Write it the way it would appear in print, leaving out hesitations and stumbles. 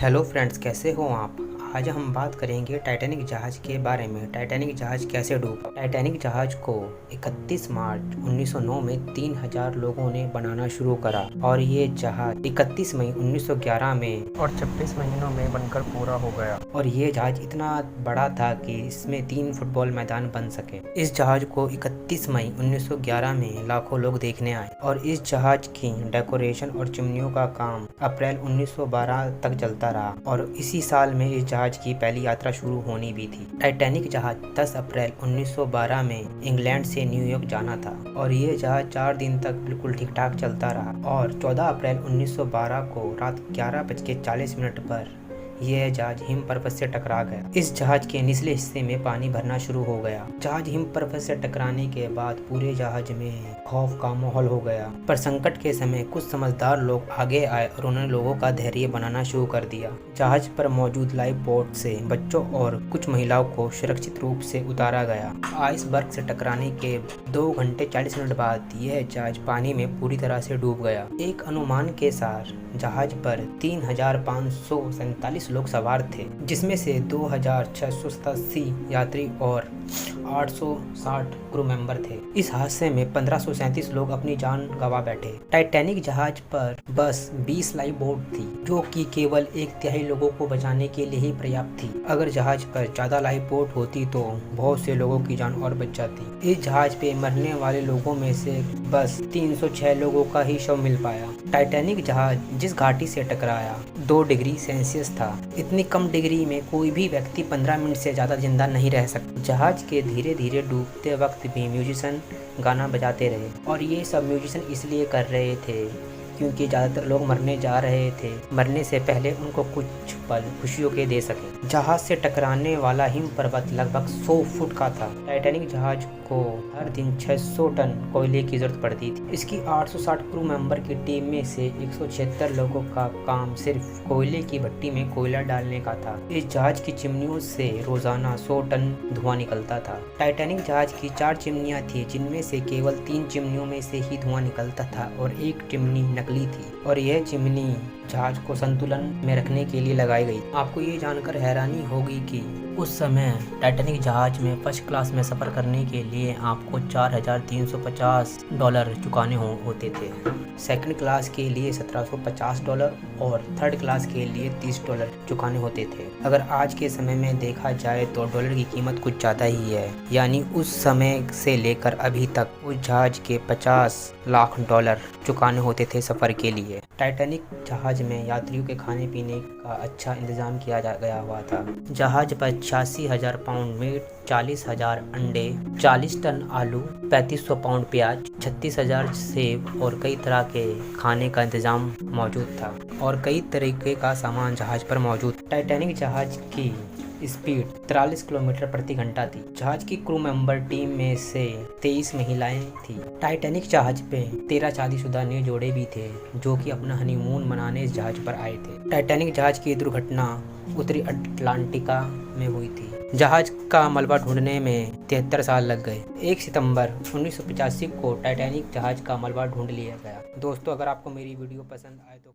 Hello friends, कैसे हो आप। आज हम बात करेंगे टाइटैनिक जहाज़ के बारे में। टाइटैनिक जहाज़ कैसे डूबा। टाइटैनिक जहाज़ को 31 मार्च 1909 में 3000 लोगों ने बनाना शुरू करा और ये जहाज़ 31 मई 1911 में और 26 महीनों में बनकर पूरा हो गया। और ये जहाज़ इतना बड़ा था कि इसमें 3 फुटबॉल मैदान बन सके। इस जहाज़ को 31 मई 1911 में लाखों लोग देखने आए और इस जहाज़ की डेकोरेशन और चिमनियों का काम अप्रैल 1912 तक चलता रहा और इसी साल में इस जहाज की पहली यात्रा शुरू होनी भी थी। टाइटैनिक जहाज 10 अप्रैल 1912 में इंग्लैंड से न्यूयॉर्क जाना था और ये जहाज 4 दिन तक बिल्कुल ठीक ठाक चलता रहा और 14 अप्रैल 1912 को रात 11:40 पर यह जहाज हिम पर्वत से टकरा गया। इस जहाज के निचले हिस्से में पानी भरना शुरू हो गया। जहाज हिम पर्वत से टकराने के बाद पूरे जहाज में खौफ का माहौल हो गया, पर संकट के समय कुछ समझदार लोग आगे आए और उन्होंने लोगों का धैर्य बनाना शुरू कर दिया। जहाज पर मौजूद लाइफ बोट से बच्चों और कुछ महिलाओं को सुरक्षित रूप से उतारा गया। आइसबर्ग से टकराने के 2 घंटे 40 मिनट बाद यह जहाज पानी में पूरी तरह से डूब गया। एक अनुमान के साथ जहाज पर 3547 लोग सवार थे, जिसमें से 2687 यात्री और 860 क्रू मेंबर थे। इस हादसे में 1537 लोग अपनी जान गंवा बैठे। टाइटैनिक जहाज पर बस 20 लाइफ बोट थी, जो कि केवल 1/3 लोगों को बचाने के लिए ही पर्याप्त थी। अगर जहाज पर ज्यादा लाइफ बोट होती तो बहुत से लोगों की जान और बच जाती। इस जहाज पे मरने वाले लोगों में से बस 306 लोगों का ही शव मिल पाया। टाइटैनिक जहाज जिस घाटी से टकराया 2 डिग्री सेल्सियस था। इतनी कम डिग्री में कोई भी व्यक्ति 15 मिनट से ज्यादा जिंदा नहीं रह सकता। जहाज के धीरे धीरे डूबते वक्त भी म्यूजिशियन गाना बजाते रहे और ये सब म्यूजिशियन इसलिए कर रहे थे क्योंकि ज़्यादातर लोग मरने जा रहे थे। मरने से पहले उनको कुछ पल खुशियों के दे सके। जहाज से टकराने वाला हिम पर्वत लगभग 100 फुट का था। टाइटैनिक जहाज को हर दिन 600 टन कोयले की जरूरत पड़ती थी। इसकी 860 क्रू मेंबर की टीम में से 176 लोगों का काम सिर्फ कोयले की भट्टी में कोयला डालने का था। इस जहाज की चिमनियों से रोजाना 100 टन धुआं निकलता था। टाइटैनिक जहाज की 4 चिमनियां थी, जिनमें से केवल 3 चिमनियों में से ही धुआं निकलता था और एक चिमनी नकली थी और यह चिमनी जहाज को संतुलन में रखने के लिए लगाई गई। आपको ये जानकर हैरानी होगी कि उस समय टाइटैनिक जहाज में फर्स्ट क्लास में सफ़र करने के लिए आपको $4350 चुकाने होते थे। सेकंड क्लास के लिए $1750 और थर्ड क्लास के लिए $30 चुकाने होते थे। अगर आज के समय में देखा जाए तो डॉलर की कीमत कुछ ज़्यादा ही है, यानी उस समय से लेकर अभी तक उस जहाज के $50 लाख चुकाने होते थे सफ़र के लिए। टाइटैनिक जहाज में यात्रियों के खाने पीने का अच्छा इंतजाम किया गया हुआ था। जहाज पर 86,000 पाउंड मीट, 40,000 अंडे, 40 टन आलू, 3500 पाउंड प्याज, 36,000 सेब और कई तरह के खाने का इंतजाम मौजूद था और कई तरीके का सामान जहाज पर मौजूद। टाइटैनिक जहाज की स्पीड 43 किलोमीटर प्रति घंटा थी। जहाज की क्रू मेंबर टीम में से 23 महिलाएं थी। टाइटैनिक जहाज पे 13 शादीशुदा नए जोड़े भी थे, जो कि अपना हनीमून मनाने इस जहाज पर आए थे। टाइटैनिक जहाज की दुर्घटना उत्तरी अटलांटिका में हुई थी। जहाज का मलबा ढूंढने में 73 साल लग गए। 1 सितंबर 1985 को टाइटैनिक जहाज का मलबा ढूंढ लिया गया। दोस्तों, अगर आपको मेरी वीडियो पसंद आए तो